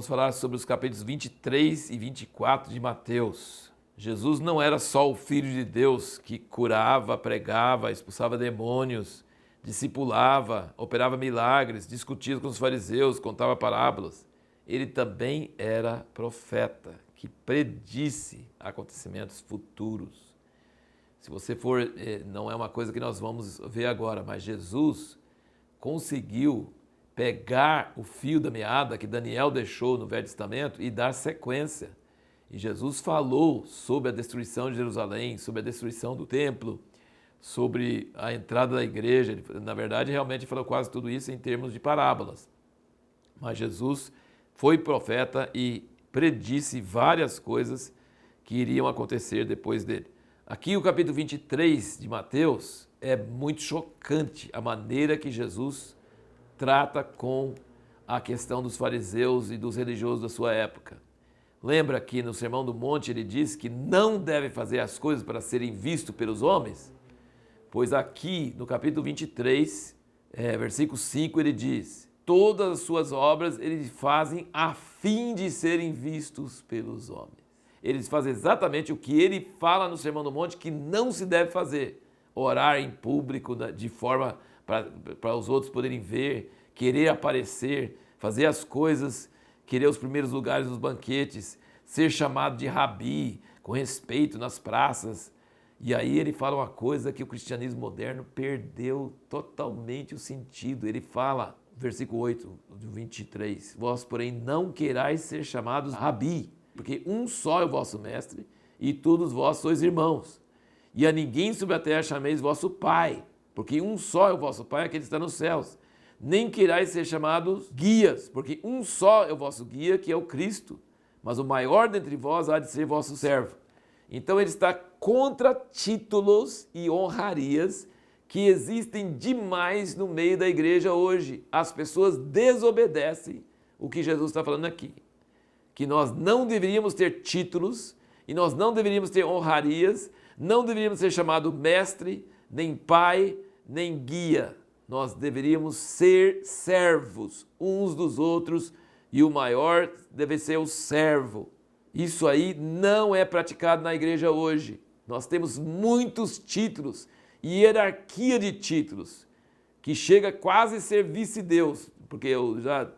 vamos falar sobre os capítulos 23 e 24 de Mateus. Jesus não era só o Filho de Deus que curava, pregava, expulsava demônios, discipulava, operava milagres, discutia com os fariseus, contava parábolas. Ele também era profeta, que predisse acontecimentos futuros. Se você for, não é uma coisa que nós vamos ver agora, mas Jesus conseguiu pegar o fio da meada que Daniel deixou no Velho Testamento e dar sequência. E Jesus falou sobre a destruição de Jerusalém, sobre a destruição do templo, sobre a entrada da igreja. Ele, na verdade, realmente falou quase tudo isso em termos de parábolas. Mas Jesus foi profeta e predisse várias coisas que iriam acontecer depois dele. Aqui o capítulo 23 de Mateus é muito chocante a maneira que Jesus trata com a questão dos fariseus e dos religiosos da sua época. Lembra que no Sermão do Monte ele diz que não deve fazer as coisas para serem vistos pelos homens? Pois aqui no capítulo 23, versículo 5, ele diz: todas as suas obras eles fazem a fim de serem vistos pelos homens. Eles fazem exatamente o que ele fala no Sermão do Monte que não se deve fazer. Orar em público de forma para os outros poderem ver, querer aparecer, fazer as coisas, querer os primeiros lugares nos banquetes, ser chamado de rabi, com respeito nas praças. E aí ele fala uma coisa que o cristianismo moderno perdeu totalmente o sentido. Ele fala, versículo 8 do 23, vós, porém, não querais ser chamados rabi, porque um só é o vosso mestre, e todos vós sois irmãos. E a ninguém sobre a terra chameis vosso pai, porque um só é o vosso pai, aquele que está nos céus. Nem querais ser chamados guias, porque um só é o vosso guia, que é o Cristo. Mas o maior dentre vós há de ser vosso servo. Então ele está contra títulos e honrarias que existem demais no meio da igreja hoje. As pessoas desobedecem o que Jesus está falando aqui. Que nós não deveríamos ter títulos e nós não deveríamos ter honrarias, não deveríamos ser chamado mestre, nem pai, nem guia. Nós deveríamos ser servos uns dos outros e o maior deve ser o servo. Isso aí não é praticado na igreja hoje. Nós temos muitos títulos e hierarquia de títulos que chega quase a ser vice-deus, porque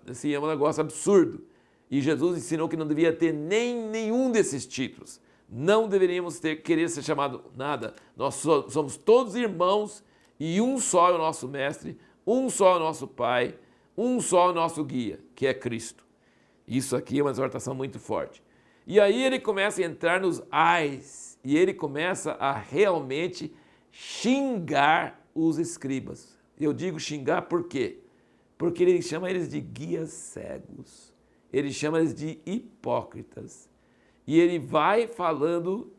assim, é um negócio absurdo. E Jesus ensinou que não devia ter nenhum desses títulos. Não deveríamos querer ser chamado nada. Nós somos todos irmãos e um só é o nosso mestre, um só é o nosso pai, um só é o nosso guia, que é Cristo. Isso aqui é uma exortação muito forte. E aí ele começa a entrar nos ais e ele começa a realmente xingar os escribas. Eu digo xingar por quê? Porque ele chama eles de guias cegos. Ele chama eles de hipócritas. E ele vai falando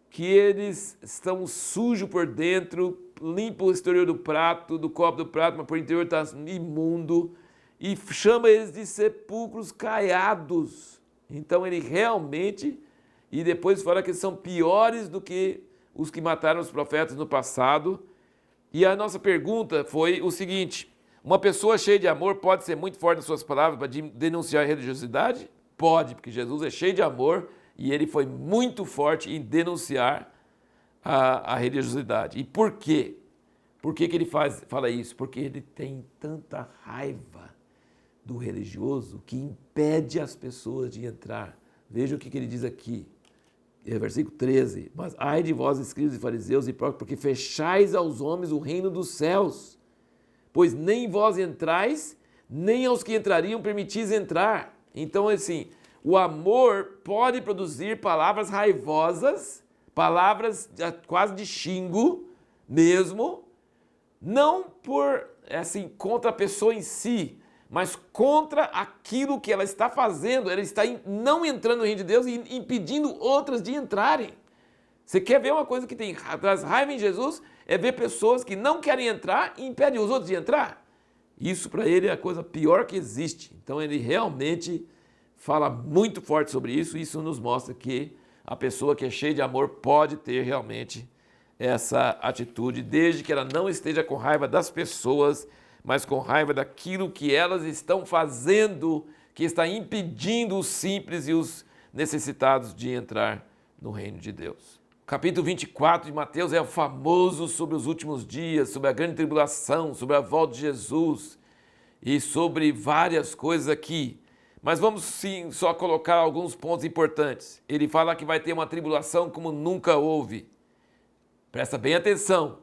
que eles estão sujos por dentro, limpa o exterior do prato, do copo do prato, mas por interior está imundo. E chama eles de sepulcros caiados. Então ele realmente, e depois fala que eles são piores do que os que mataram os profetas no passado. E a nossa pergunta foi o seguinte: uma pessoa cheia de amor pode ser muito forte nas suas palavras para denunciar a religiosidade? Pode, porque Jesus é cheio de amor e ele foi muito forte em denunciar a religiosidade. E por quê? Por que ele fala isso? Porque ele tem tanta raiva do religioso que impede as pessoas de entrar. Veja o que ele diz aqui, versículo 13. Mas ai de vós, escribas e fariseus, hipócritas, porque fechais aos homens o reino dos céus. Pois nem vós entrais, nem aos que entrariam permitis entrar. Então, assim, o amor pode produzir palavras raivosas, palavras quase de xingo mesmo, não por, assim, contra a pessoa em si, mas contra aquilo que ela está fazendo. Ela está não entrando no reino de Deus e impedindo outras de entrarem. Você quer ver uma coisa que traz raiva em Jesus? É ver pessoas que não querem entrar e impedem os outros de entrar. Isso para ele é a coisa pior que existe. Então ele realmente fala muito forte sobre isso. Isso nos mostra que a pessoa que é cheia de amor pode ter realmente essa atitude, desde que ela não esteja com raiva das pessoas, mas com raiva daquilo que elas estão fazendo, que está impedindo os simples e os necessitados de entrar no reino de Deus. O capítulo 24 de Mateus é o famoso sobre os últimos dias, sobre a grande tribulação, sobre a volta de Jesus e sobre várias coisas aqui. Mas vamos sim só colocar alguns pontos importantes. Ele fala que vai ter uma tribulação como nunca houve. Presta bem atenção.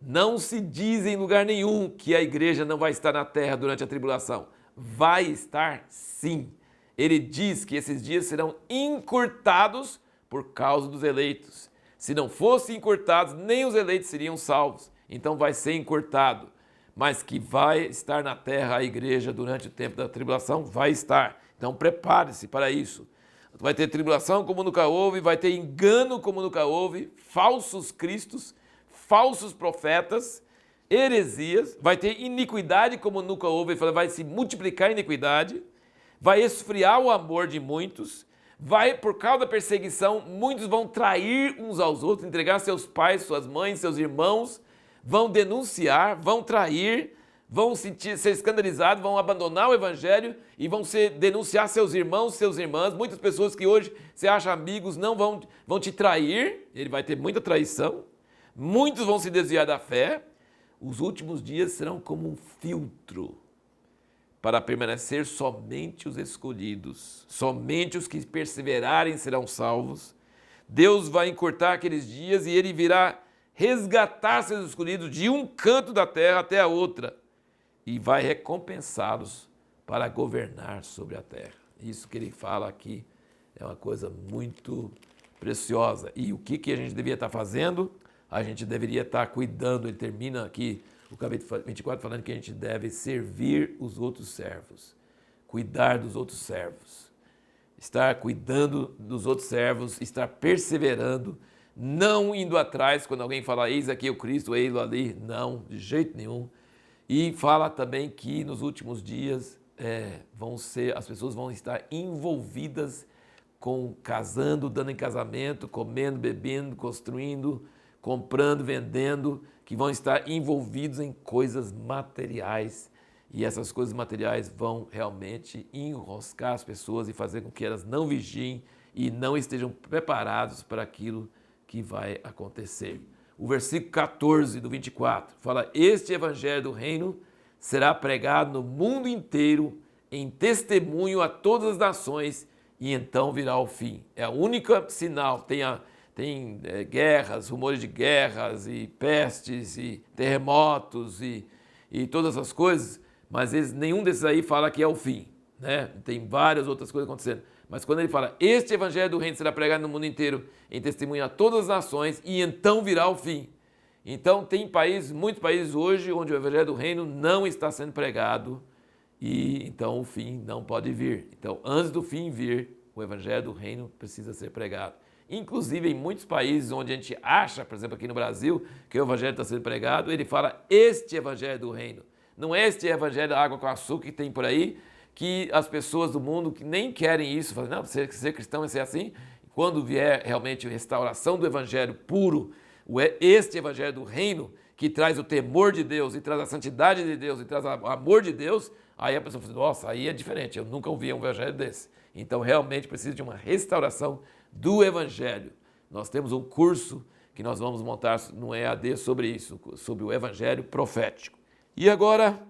Não se diz em lugar nenhum que a igreja não vai estar na terra durante a tribulação. Vai estar sim. Ele diz que esses dias serão encurtados por causa dos eleitos. Se não fossem encurtados, nem os eleitos seriam salvos. Então vai ser encurtado. Mas que vai estar na terra a igreja durante o tempo da tribulação, vai estar. Então prepare-se para isso. Vai ter tribulação como nunca houve, vai ter engano como nunca houve, falsos cristos, falsos profetas, heresias, vai ter iniquidade como nunca houve, vai se multiplicar a iniquidade, vai esfriar o amor de muitos, vai, por causa da perseguição, muitos vão trair uns aos outros, entregar seus pais, suas mães, seus irmãos, vão denunciar, vão trair, vão ser escandalizados, vão abandonar o evangelho e vão denunciar seus irmãos, suas irmãs. Muitas pessoas que hoje você acha amigos não vão te trair, ele vai ter muita traição. Muitos vão se desviar da fé. Os últimos dias serão como um filtro para permanecer somente os escolhidos, somente os que perseverarem serão salvos. Deus vai encurtar aqueles dias e ele virá resgatar seus escolhidos de um canto da terra até a outra e vai recompensá-los para governar sobre a terra. Isso que ele fala aqui é uma coisa muito preciosa. E o que a gente devia estar fazendo? A gente deveria estar cuidando. Ele termina aqui o capítulo 24 falando que a gente deve servir os outros servos, cuidar dos outros servos, estar cuidando dos outros servos, estar perseverando, não indo atrás quando alguém fala, eis aqui o Cristo, eis ali, não, de jeito nenhum. E fala também que nos últimos dias as pessoas vão estar envolvidas com casando, dando em casamento, comendo, bebendo, construindo, comprando, vendendo, que vão estar envolvidos em coisas materiais. E essas coisas materiais vão realmente enroscar as pessoas e fazer com que elas não vigiem e não estejam preparados para aquilo que vai acontecer. O versículo 14 do 24 fala, este evangelho do reino será pregado no mundo inteiro em testemunho a todas as nações e então virá o fim. É o único sinal. Tem guerras, rumores de guerras e pestes e terremotos e todas essas coisas, mas nenhum desses aí fala que é o fim, né? Tem várias outras coisas acontecendo. Mas quando ele fala, este evangelho do reino será pregado no mundo inteiro em testemunho a todas as nações e então virá o fim. Então tem muitos países hoje onde o evangelho do reino não está sendo pregado e então o fim não pode vir. Então antes do fim vir, o evangelho do reino precisa ser pregado. Inclusive em muitos países onde a gente acha, por exemplo aqui no Brasil, que o evangelho está sendo pregado, ele fala este evangelho do reino. Não é este evangelho da água com açúcar que tem por aí, que as pessoas do mundo que nem querem isso, falam, não, ser cristão é ser assim. Quando vier realmente a restauração do evangelho puro, este evangelho do reino, que traz o temor de Deus, e traz a santidade de Deus, e traz o amor de Deus, aí a pessoa fala, nossa, aí é diferente, eu nunca ouvi um evangelho desse. Então realmente precisa de uma restauração do evangelho. Nós temos um curso que nós vamos montar no EAD sobre isso, sobre o evangelho profético. E agora,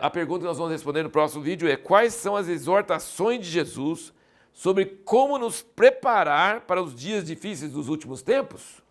a pergunta que nós vamos responder no próximo vídeo é quais são as exortações de Jesus sobre como nos preparar para os dias difíceis dos últimos tempos?